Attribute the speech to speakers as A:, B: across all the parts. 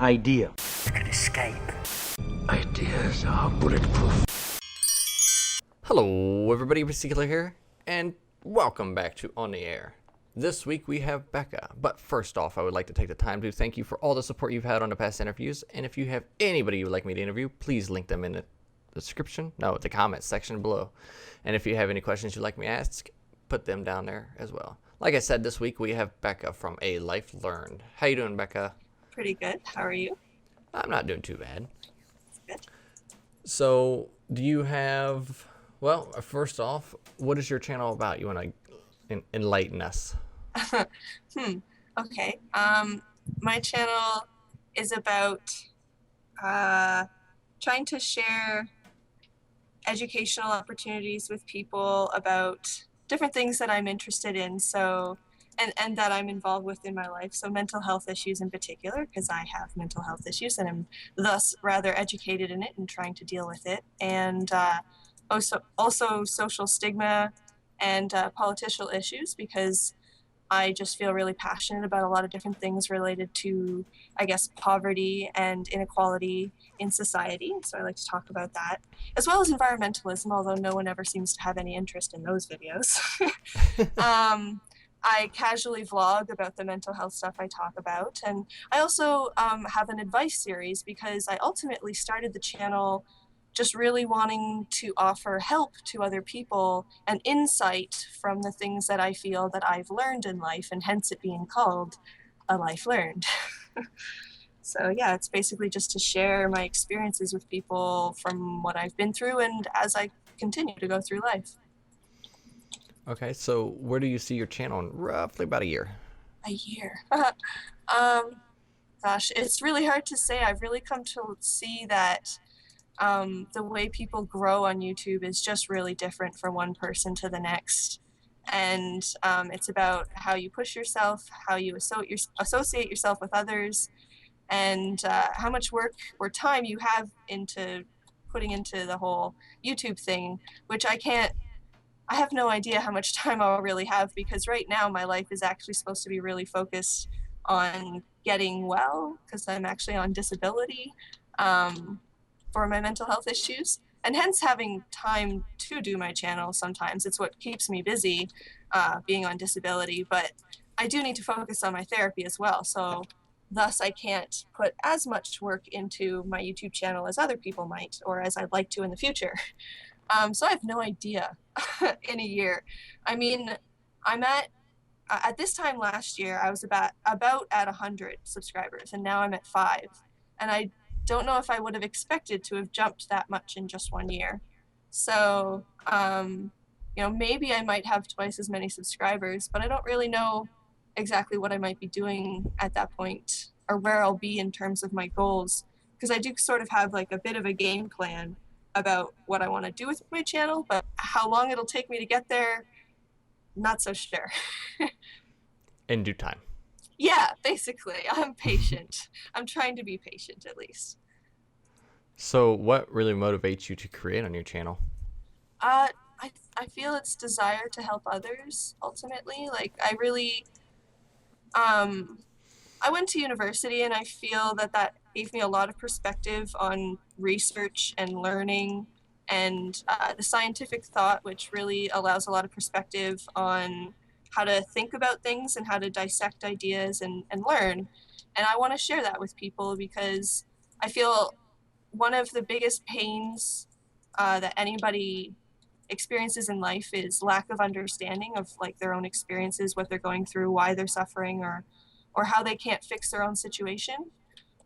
A: idea.
B: You could escape.
A: Ideas are bulletproof.
C: Hello everybody, NPCKiller here, and welcome back to On the Air. This week we have Becca, but first off I would like to take the time to thank you for all the support you've had on the past interviews, and if you have anybody you would like me to interview, please link them in the description, the comment section below. And if you have any questions you'd like me to ask, put them down there as well. Like I said, this week we have Becca from ALifeLearned. How you doing, Becca?
D: Pretty good. How are you?
C: I'm not doing too bad.
D: Good.
C: So, do you have, well, first off, what is your channel about? You want to enlighten us?
D: Okay. My channel is about trying to share educational opportunities with people about different things that I'm interested in, so and that I'm involved with in my life. So mental health issues in particular, because I have mental health issues and I'm thus rather educated in it and trying to deal with it. And also social stigma and political issues, because I just feel really passionate about a lot of different things related to, I guess, poverty and inequality in society. So I like to talk about that, as well as environmentalism, although no one ever seems to have any interest in those videos. I casually vlog about the mental health stuff I talk about. And I also have an advice series, because I ultimately started the channel just really wanting to offer help to other people and insight from the things that I feel that I've learned in life, and hence it being called A Life Learned. So yeah, it's basically just to share my experiences with people from what I've been through and as I continue to go through life.
C: Okay, so where do you see your channel in roughly about a year?
D: A year. Gosh, it's really hard to say. I've really come to see that the way people grow on YouTube is just really different from one person to the next. And it's about how you push yourself, how you associate yourself with others, and how much work or time you have into putting into the whole YouTube thing, which I have no idea how much time I'll really have, because right now my life is actually supposed to be really focused on getting well, because I'm actually on disability for my mental health issues, and hence having time to do my channel sometimes. It's what keeps me busy, being on disability, but I do need to focus on my therapy as well, so thus I can't put as much work into my YouTube channel as other people might, or as I'd like to in the future. So I have no idea in a year. I mean, I'm at this time last year, I was about at 100 subscribers, and now I'm at 5. And I don't know if I would have expected to have jumped that much in just 1 year. So, maybe I might have twice as many subscribers, but I don't really know exactly what I might be doing at that point, or where I'll be in terms of my goals, because I do sort of have like a bit of a game plan about what I want to do with my channel, but how long it'll take me to get there, not so sure.
C: In due time.
D: Yeah, basically. I'm patient. I'm trying to be patient, at least.
C: So what really motivates you to create on your channel?
D: I feel it's desire to help others, ultimately. Like, I really, I went to university, and I feel that gave me a lot of perspective on research and learning, and the scientific thought, which really allows a lot of perspective on how to think about things and how to dissect ideas and learn. And I want to share that with people, because I feel one of the biggest pains that anybody experiences in life is lack of understanding of like their own experiences, what they're going through, why they're suffering, or how they can't fix their own situation.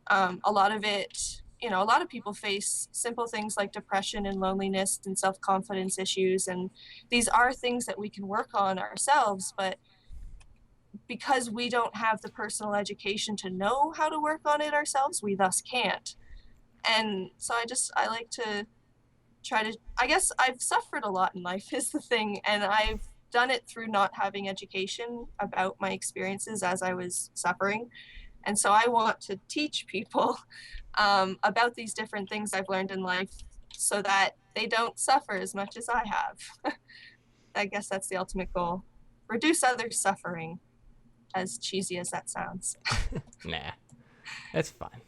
D: A lot of it, a lot of people face simple things like depression and loneliness and self-confidence issues, and these are things that we can work on ourselves, but because we don't have the personal education to know how to work on it ourselves, we thus can't. And so I like to try to, I guess I've suffered a lot in life is the thing, and I've done it through not having education about my experiences as I was suffering. And so I want to teach people about these different things I've learned in life, so that they don't suffer as much as I have. I guess that's the ultimate goal. Reduce others' suffering, as cheesy as that sounds.
C: Nah, that's fine.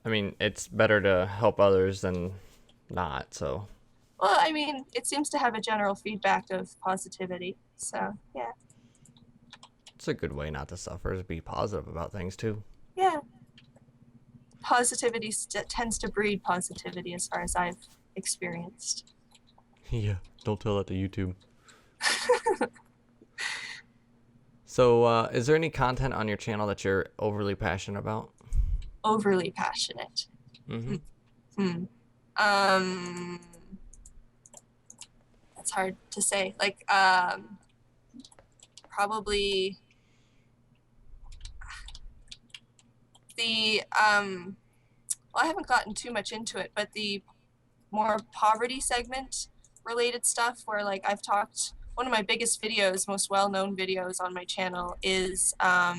C: I mean, it's better to help others than not, so
D: Well, I mean, it seems to have a general feedback of positivity. So, yeah.
C: it's a good way not to suffer, is be positive about things too.
D: Yeah. Positivity tends to breed positivity as far as I've experienced.
C: Yeah, don't tell that to YouTube. So, is there any content on your channel that you're overly passionate about?
D: Overly passionate.
C: Mm-hmm.
D: Hmm. That's hard to say. Like, probably the well, I haven't gotten too much into it, but the more poverty segment related stuff where like I've talked, one of my biggest videos, most well-known videos on my channel is a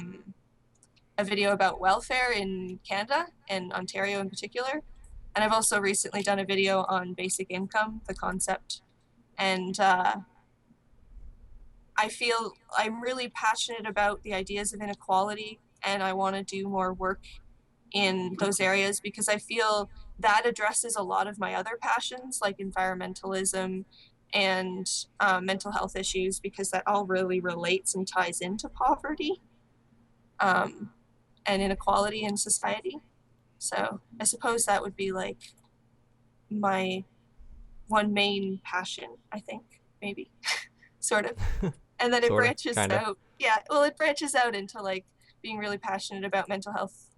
D: video about welfare in Canada and Ontario in particular. And I've also recently done a video on basic income, the concept. And I feel I'm really passionate about the ideas of inequality, and I want to do more work in those areas because I feel that addresses a lot of my other passions like environmentalism and mental health issues, because that all really relates and ties into poverty um, and inequality in society. So I suppose that would be like my one main passion, I think, maybe, sort of. And then it
C: Sorta,
D: branches
C: kinda.
D: out. Yeah, well, it branches out into like being really passionate about mental health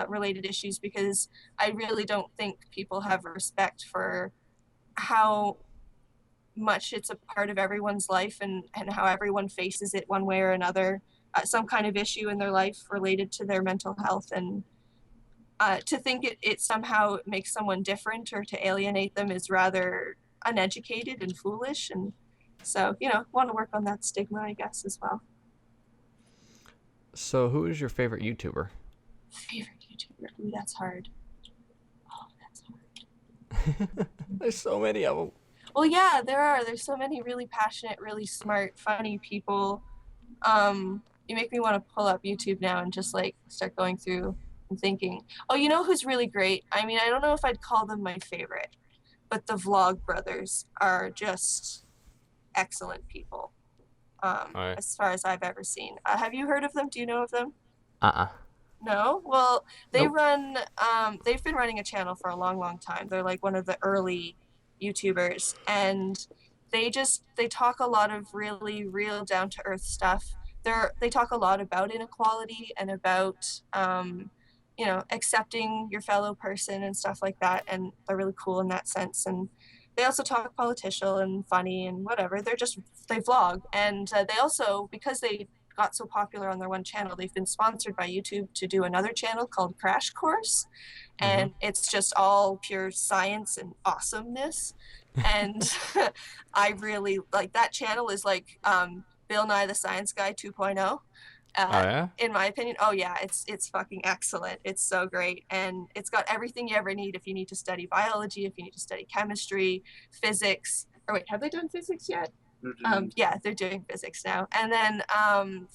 D: related issues, because I really don't think people have respect for how much it's a part of everyone's life, and how everyone faces it one way or another, some kind of issue in their life related to their mental health. And to think it somehow makes someone different or to alienate them is rather uneducated and foolish. And so, want to work on that stigma, I guess, as well.
C: So, who is your favorite YouTuber?
D: Favorite YouTuber? Ooh, that's hard. Oh, that's hard.
C: There's so many of them.
D: Well, yeah, there are. There's so many really passionate, really smart, funny people. You make me want to pull up YouTube now and just like start going through and thinking. Oh, you know who's really great? I mean, I don't know if I'd call them my favorite, but the Vlog Brothers are just excellent people.
C: Alright.
D: As far as I've ever seen. Have you heard of them? Do you know of them?
C: Uh-uh.
D: No? Well, they
C: Nope.
D: run, they've been running a channel for a long, long time. They're like one of the early YouTubers, and they talk a lot of really real down to earth stuff. They talk a lot about inequality and about, accepting your fellow person and stuff like that. And they're really cool in that sense. And they also talk political and funny and whatever. They vlog. And they also, because they got so popular on their one channel, they've been sponsored by YouTube to do another channel called Crash Course.
C: Mm-hmm.
D: And it's just all pure science and awesomeness. And I really like that channel. Is like Bill Nye the Science Guy 2.0.
C: Oh, yeah?
D: In my opinion. Oh yeah, it's fucking excellent. It's so great, and it's got everything you ever need if you need to study biology, if you need to study chemistry, physics. Or wait, have they done physics yet? Yeah, they're doing physics now. And then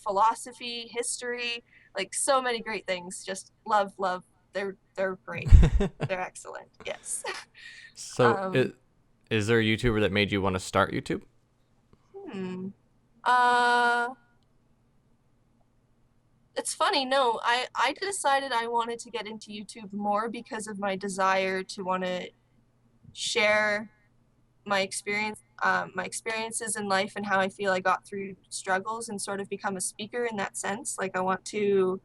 D: philosophy, history, like so many great things. Just love. They're great. They're excellent. Yes.
C: So, is there a YouTuber that made you want to start YouTube?
D: Hmm. It's funny. No, I decided I wanted to get into YouTube more because of my desire to want to share my experiences in life and how I feel I got through struggles, and sort of become a speaker in that sense. Like I want to,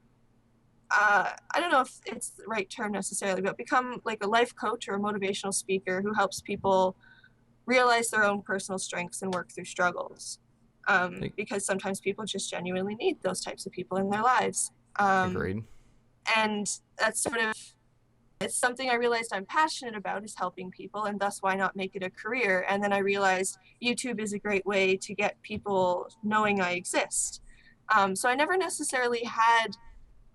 D: I don't know if it's the right term necessarily, but become like a life coach or a motivational speaker who helps people realize their own personal strengths and work through struggles. Because sometimes people just genuinely need those types of people in their lives.
C: Agreed.
D: And that's sort of, it's something I realized I'm passionate about, is helping people, and thus why not make it a career? And then I realized YouTube is a great way to get people knowing I exist. So I never necessarily had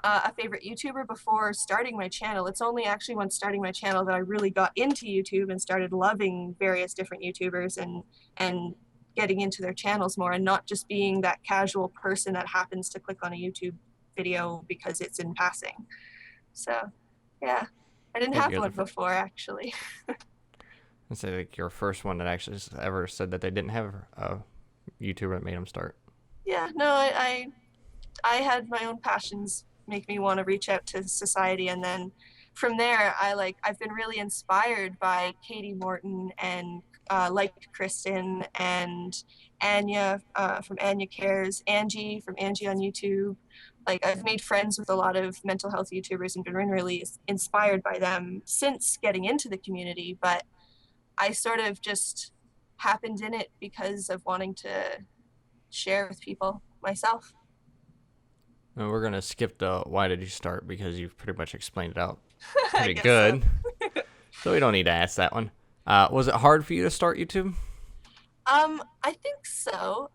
D: a favorite YouTuber before starting my channel. It's only actually when starting my channel that I really got into YouTube and started loving various different YouTubers and getting into their channels more, and not just being that casual person that happens to click on a YouTube video because it's in passing. So, yeah. I didn't have one before, actually.
C: I'd say like your first one that actually ever said that they didn't have a YouTuber that made them start.
D: Yeah, no, I had my own passions make me want to reach out to society, and then from there I've been really inspired by Katie Morton and like Kristen and Anya from Anya Cares, Angie from Angie on YouTube. Like, I've made friends with a lot of mental health YouTubers and been really inspired by them since getting into the community, but I sort of just happened in it because of wanting to share with people myself.
C: And we're gonna skip the why did you start because you've pretty much explained it out pretty
D: I
C: good.
D: So.
C: So we don't need to ask that one. Was it hard for you to start YouTube?
D: I think so.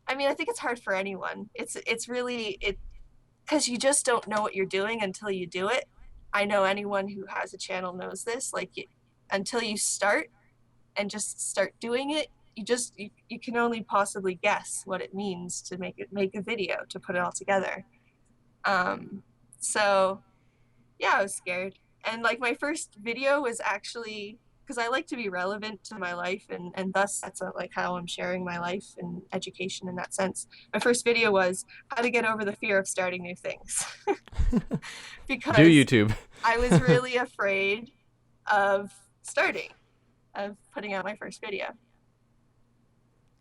D: I mean, I think it's hard for anyone. It's really because you just don't know what you're doing until you do it. I know anyone who has a channel knows this. Like, until you start and just start doing it, you can only possibly guess what it means to make a video, to put it all together. So yeah, I was scared. And like, my first video was actually, because I like to be relevant to my life, and thus that's like how I'm sharing my life and education in that sense. My first video was how to get over the fear of starting new things. Because
C: Do YouTube.
D: I was really afraid of putting out my first video.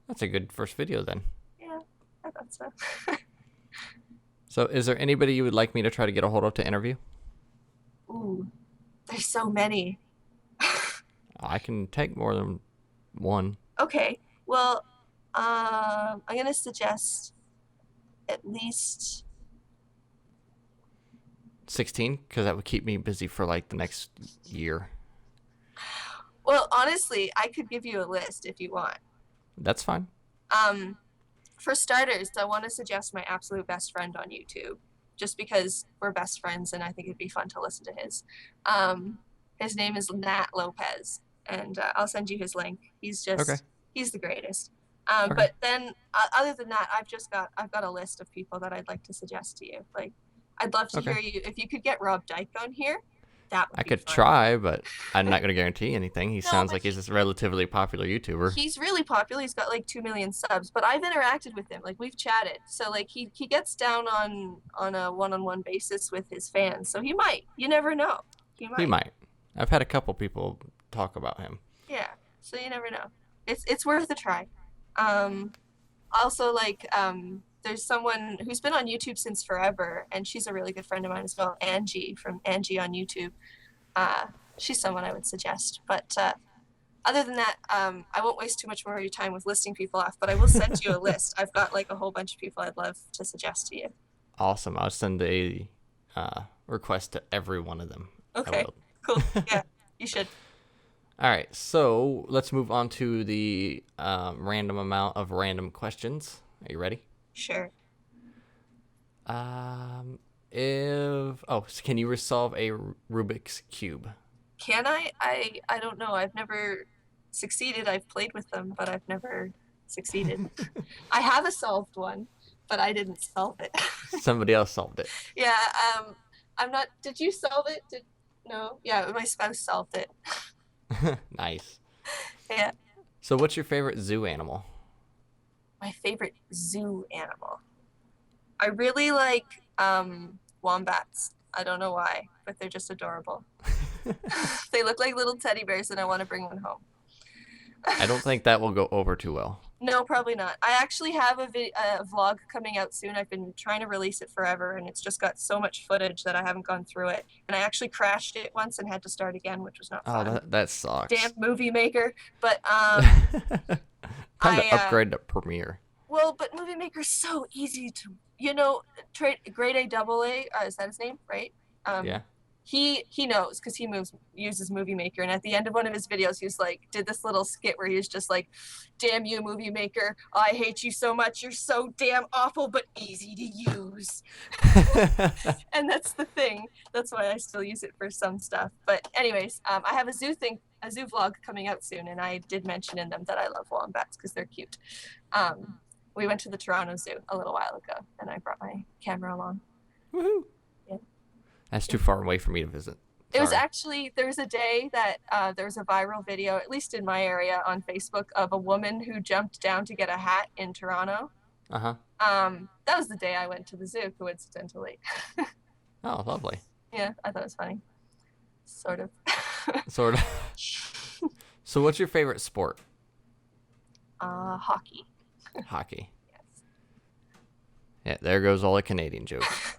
C: That's a good first video then.
D: Yeah, I thought so.
C: So is there anybody you would like me to try to get a hold of to interview?
D: Ooh, there's so many.
C: I can take more than one.
D: Okay, well, I'm going to suggest at least
C: 16, because that would keep me busy for like the next year.
D: Well, honestly, I could give you a list if you want.
C: That's fine.
D: For starters, I want to suggest my absolute best friend on YouTube, just because we're best friends and I think it'd be fun to listen to his. His name is Nat Lopez, and I'll send you his link. He's the greatest.
C: Okay.
D: But then other than that, I've got a list of people that I'd like to suggest to you. Like, I'd love to hear you. If you could get Rob Dyke on here, that would be
C: could
D: fun.
C: try, but I'm not going to guarantee anything. He sounds like he's a relatively popular YouTuber.
D: He's really popular. He's got like 2 million subs, but I've interacted with him. Like, we've chatted. So like, he gets down on a one-on-one basis with his fans. So he might. You never know. He might.
C: I've had a couple people talk about him.
D: Yeah. So you never know. It's worth a try. Also, like, there's someone who's been on YouTube since forever, and she's a really good friend of mine as well, Angie from Angie on YouTube. She's someone I would suggest. But other than that, I won't waste too much more of your time with listing people off, but I will send you a list. I've got like a whole bunch of people I'd love to suggest to you.
C: Awesome. I'll send a request to every one of them.
D: Okay, cool. Yeah, you should.
C: All right, so let's move on to the random amount of random questions. Are you ready?
D: Sure.
C: So can you resolve a Rubik's Cube?
D: Can I? I don't know. I've never succeeded. I've played with them, but I've never succeeded. I have a solved one, but I didn't solve it.
C: Somebody else solved it.
D: Yeah. I'm not. Did you solve it? No. Yeah, my spouse solved it.
C: Nice.
D: Yeah.
C: So what's your favorite zoo animal?
D: My favorite zoo animal. I really like wombats. I don't know why, but they're just adorable. They look like little teddy bears, and I want to bring one home.
C: I don't think that will go over too well.
D: No, probably not. I actually have a vlog coming out soon. I've been trying to release it forever, and it's just got so much footage that I haven't gone through it. And I actually crashed it once and had to start again, which was not fun.
C: Oh, that sucks.
D: Damn Movie Maker. But
C: Time to upgrade to Premiere.
D: Well, but Movie Maker's so easy to, Grade A Double A, is that his name, right?
C: Yeah.
D: He knows because he uses Movie Maker, and at the end of one of his videos, he was like, did this little skit where he was just like, "Damn you, Movie Maker! I hate you so much. You're so damn awful, but easy to use." And that's the thing. That's why I still use it for some stuff. But anyways, I have a zoo vlog coming out soon, and I did mention in them that I love wombats because they're cute. We went to the Toronto Zoo a little while ago, and I brought my camera along.
C: Woohoo!
D: Yeah.
C: That's too far away for me to visit.
D: It was
C: Sorry.
D: actually, there was a day that there was a viral video, at least in my area on Facebook, of a woman who jumped down to get a hat in Toronto.
C: Uh-huh.
D: That was the day I went to the zoo, coincidentally.
C: Oh, lovely.
D: Yeah, I thought it was funny. Sort of.
C: Sort of. So what's your favorite sport?
D: Hockey.
C: Hockey.
D: Yes.
C: Yeah, there goes all the Canadian jokes.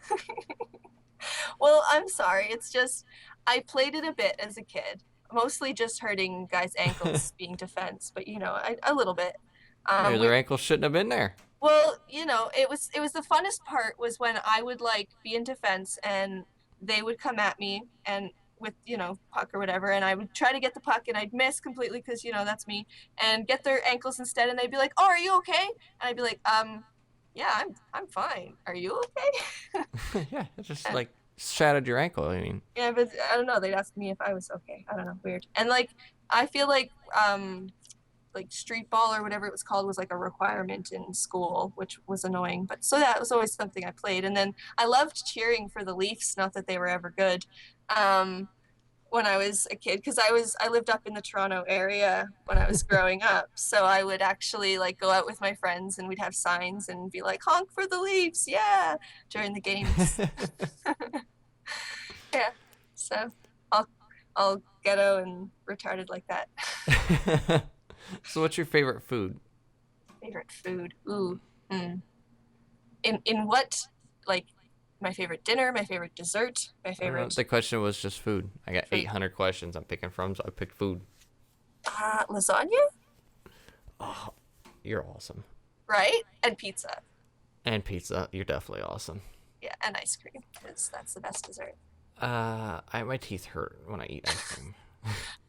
D: Well, I'm sorry. It's just, I played it a bit as a kid, mostly just hurting guys' ankles being defense, but a little bit.
C: Maybe their ankles shouldn't have been there.
D: Well, it was the funnest part was when I would like be in defense and they would come at me and with puck or whatever, and I would try to get the puck and I'd miss completely because that's me, and get their ankles instead, and they'd be like, "Oh, are you okay?" And I'd be like, yeah, I'm fine. Are you okay?"
C: Yeah, it just like shattered your ankle. I mean.
D: Yeah, but I don't know. They'd ask me if I was okay. I don't know. Weird. And like, I feel like street ball or whatever it was called was like a requirement in school, which was annoying. But so that was always something I played. And then I loved cheering for the Leafs. Not that they were ever good. When I was a kid, because I lived up in the Toronto area when I was growing up, so I would actually like go out with my friends and we'd have signs and be like, "Honk for the Leafs, yeah!" during the games. Yeah, so all ghetto and retarded like that.
C: So what's your favorite food?
D: Favorite food? Ooh. In what, like, my favorite dinner, my favorite dessert, my favorite...
C: The question was just food. I got
D: Food.
C: 800 questions I'm picking from, so I picked food.
D: Lasagna?
C: Oh, you're awesome.
D: Right? And pizza.
C: And pizza. You're definitely awesome.
D: Yeah, and ice cream, because that's the best dessert.
C: My teeth hurt when I eat ice cream.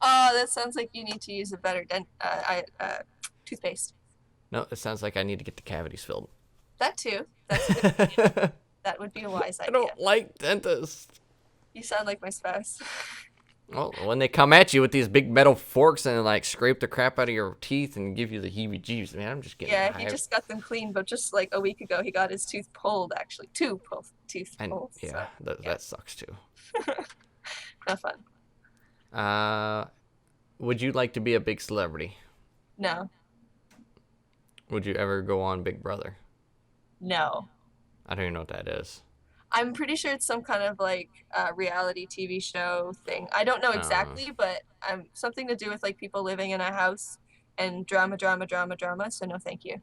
D: Oh, that sounds like you need to use a better toothpaste.
C: No, it sounds like I need to get the cavities filled.
D: That too. That's a good idea. That would be a wise idea.
C: I don't like dentists.
D: You sound like my spouse.
C: Well, when they come at you with these big metal forks and like scrape the crap out of your teeth and give you the heebie-jeebies, man, I'm just getting
D: Yeah, he just got them cleaned, but just like a week ago, he got his tooth pulled, actually. Tooth pulled.
C: Yeah,
D: So,
C: that sucks too.
D: Not fun.
C: Would you like to be a big celebrity?
D: No.
C: Would you ever go on Big Brother?
D: No.
C: I don't even know what that is.
D: I'm pretty sure it's some kind of like reality TV show thing. I don't know exactly, but something to do with like people living in a house and drama. So no, thank you.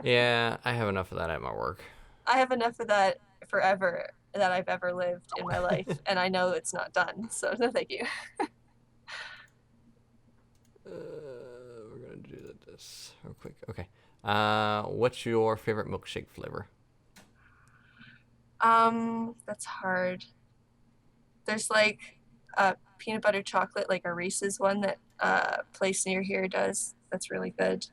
C: Yeah, I have enough of that at my work.
D: I have enough of that forever that I've ever lived in my life, and I know it's not done. So no, thank you.
C: We're gonna do this real quick. Okay. What's your favorite milkshake flavor?
D: That's hard. There's like peanut butter chocolate, like a Reese's one that place near here does. That's really good.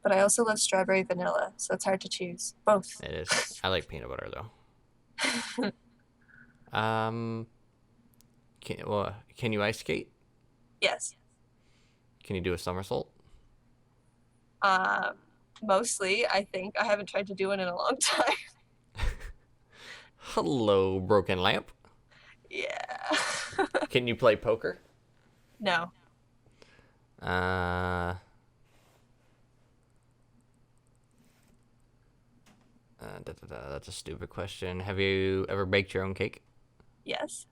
D: But I also love strawberry vanilla, so it's hard to choose. Both.
C: It is. I like peanut butter though. Can you ice skate?
D: Yes.
C: Can you do a somersault?
D: Mostly, I think. I haven't tried to do one in a long time.
C: Hello, broken lamp.
D: Yeah.
C: Can you play poker?
D: No.
C: That's a stupid question. Have you ever baked your own cake?
D: Yes.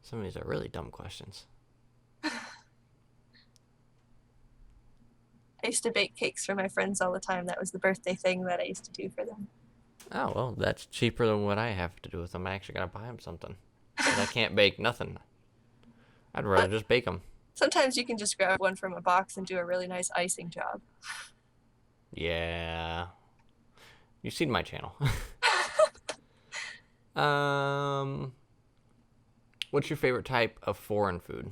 C: Some of these are really dumb questions.
D: I used to bake cakes for my friends all the time. That was the birthday thing that I used to do for them.
C: Oh, well, that's cheaper than what I have to do with them. I actually gotta buy them something. But I can't bake nothing. I'd rather just bake them.
D: Sometimes you can just grab one from a box and do a really nice icing job.
C: Yeah. You've seen my channel. What's your favorite type of foreign food?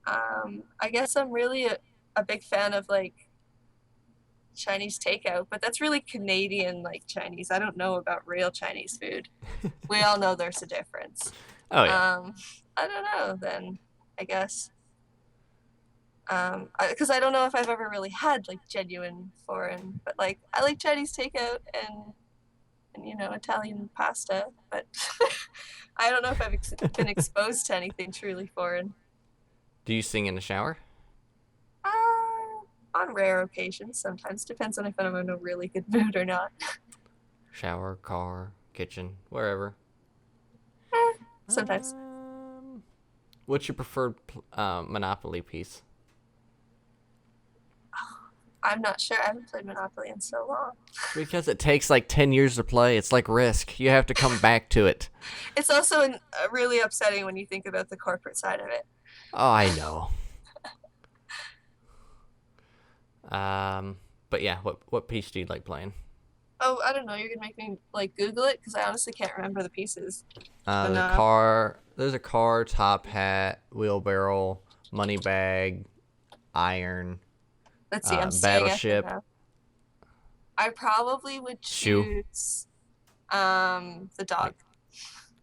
D: I guess I'm really a big fan of like Chinese takeout, but that's really Canadian like Chinese. I don't know about real Chinese food. We all know there's a difference.
C: Oh yeah.
D: I don't know then, I guess. Because I don't know if I've ever really had like genuine foreign, but like I like Chinese takeout and Italian pasta, but I don't know if I've been exposed to anything truly foreign.
C: Do you sing in the shower?
D: On rare occasions, sometimes depends on if I'm in a really good mood or not.
C: Shower, car, kitchen, wherever.
D: Sometimes.
C: What's your preferred Monopoly piece?
D: I'm not sure. I haven't played Monopoly in so long.
C: Because it takes like 10 years to play. It's like Risk. You have to come back to it.
D: It's also really upsetting when you think about the corporate side of it.
C: Oh, I know. But yeah, what piece do you like playing?
D: Oh, I don't know. You're gonna make me like Google it because I honestly can't remember the pieces.
C: The car. There's a car, top hat, wheelbarrow, money bag, iron.
D: Let's see. I'm
C: Battleship.
D: I probably would choose the dog.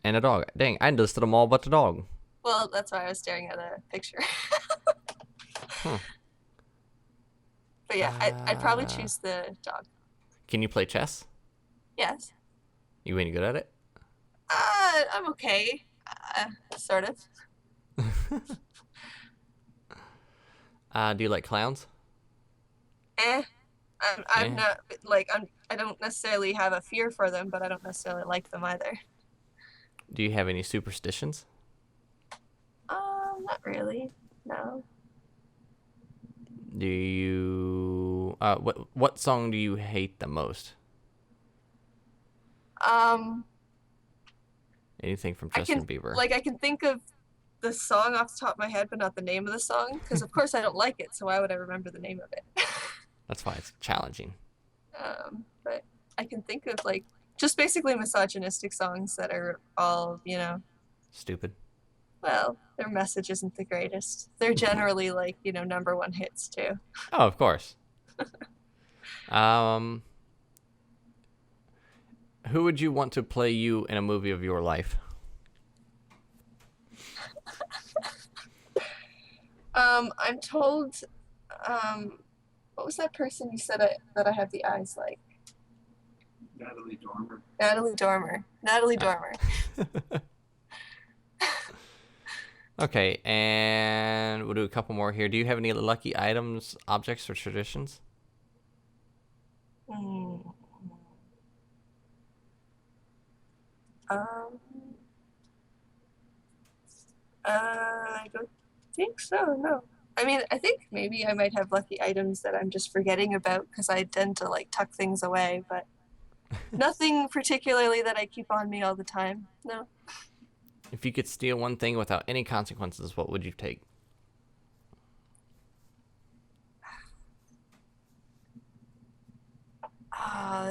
C: And a dog. Dang, I listed them all but the dog.
D: Well, that's why I was staring at a picture. But yeah, I'd probably choose the dog.
C: Can you play chess?
D: Yes.
C: You any good at it?
D: I'm okay. Sort of.
C: Do you like clowns?
D: I'm not like I don't necessarily have a fear for them, but I don't necessarily like them either.
C: Do you have any superstitions?
D: Not really. No.
C: Do you what song do you hate the most? Anything from Justin Bieber?
D: Like I can think of the song off the top of my head, but not the name of the song, because of course I don't like it, so why would I remember the name of it?
C: That's why it's challenging.
D: But I can think of like just basically misogynistic songs that are all,
C: Stupid.
D: Well, their message isn't the greatest. They're generally like, #1 hits too.
C: Oh, of course. Who would you want to play you in a movie of your life?
D: I'm told, what was that person you said that I have the eyes like?
A: Natalie Dormer.
D: Natalie Dormer.
C: Okay, and we'll do a couple more here. Do you have any lucky items, objects, or traditions?
D: I don't think so, no. I mean, I think maybe I might have lucky items that I'm just forgetting about because I tend to like tuck things away, but nothing particularly that I keep on me all the time. No.
C: If you could steal one thing without any consequences, what would you take?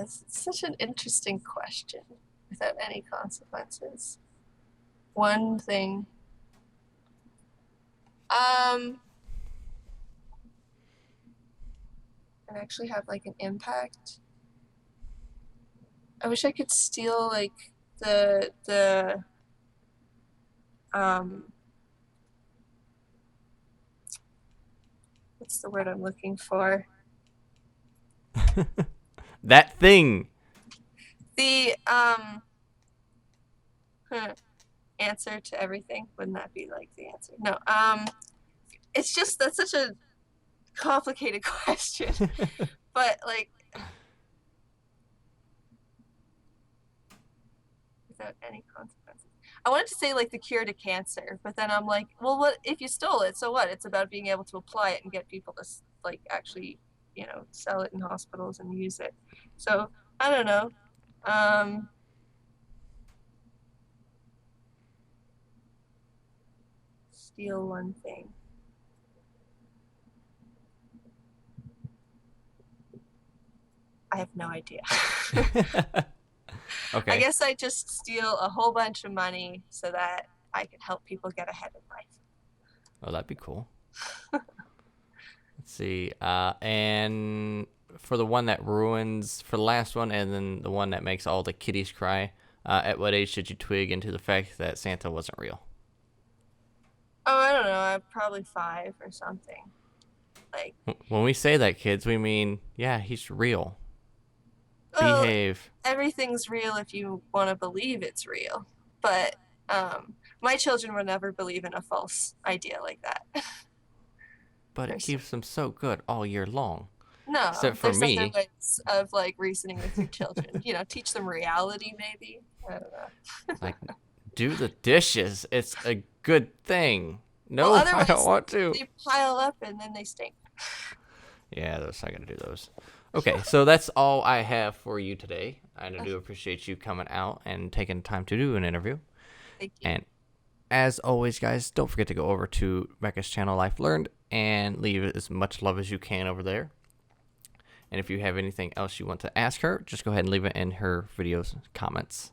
D: It's such an interesting question. Without any consequences. One thing. And actually have like an impact. I wish I could steal like the what's the word I'm looking for?
C: That thing.
D: The answer to everything. Wouldn't that be like the answer? No. It's just that's such a complicated question. But like without any consequences. I wanted to say like the cure to cancer, but then I'm like, well, what if you stole it? So what? It's about being able to apply it and get people to like actually, sell it in hospitals and use it. So I don't know. Steal one thing. I have no idea.
C: Okay.
D: I guess I just steal a whole bunch of money so that I can help people get ahead in life.
C: Oh, that'd be cool. Let's see. And for the one that ruins, for the last one, and then the one that makes all the kitties cry, at what age did you twig into the fact that Santa wasn't real?
D: Oh, I don't know. I'm probably 5 or something. Like,
C: When we say that, kids, we mean, yeah, he's real.
D: well,
C: Behave.
D: everything's real if you want to believe it's real. But my children would never believe in a false idea like that.
C: But it keeps them so good all year long.
D: No,
C: Except for
D: there's other
C: me.
D: ways of like reasoning with your children. You know, teach them reality, maybe. I don't know.
C: Like, do the dishes. It's a good thing. No,
D: Well,
C: I
D: otherwise,
C: don't want to.
D: they pile up and then they stink.
C: Yeah, those I gotta do those. Okay, so that's all I have for you today. I do appreciate you coming out and taking time to do an interview.
D: Thank you.
C: And as always, guys, don't forget to go over to Becca's channel, Life Learned, and leave as much love as you can over there. And if you have anything else you want to ask her, just go ahead and leave it in her videos comments.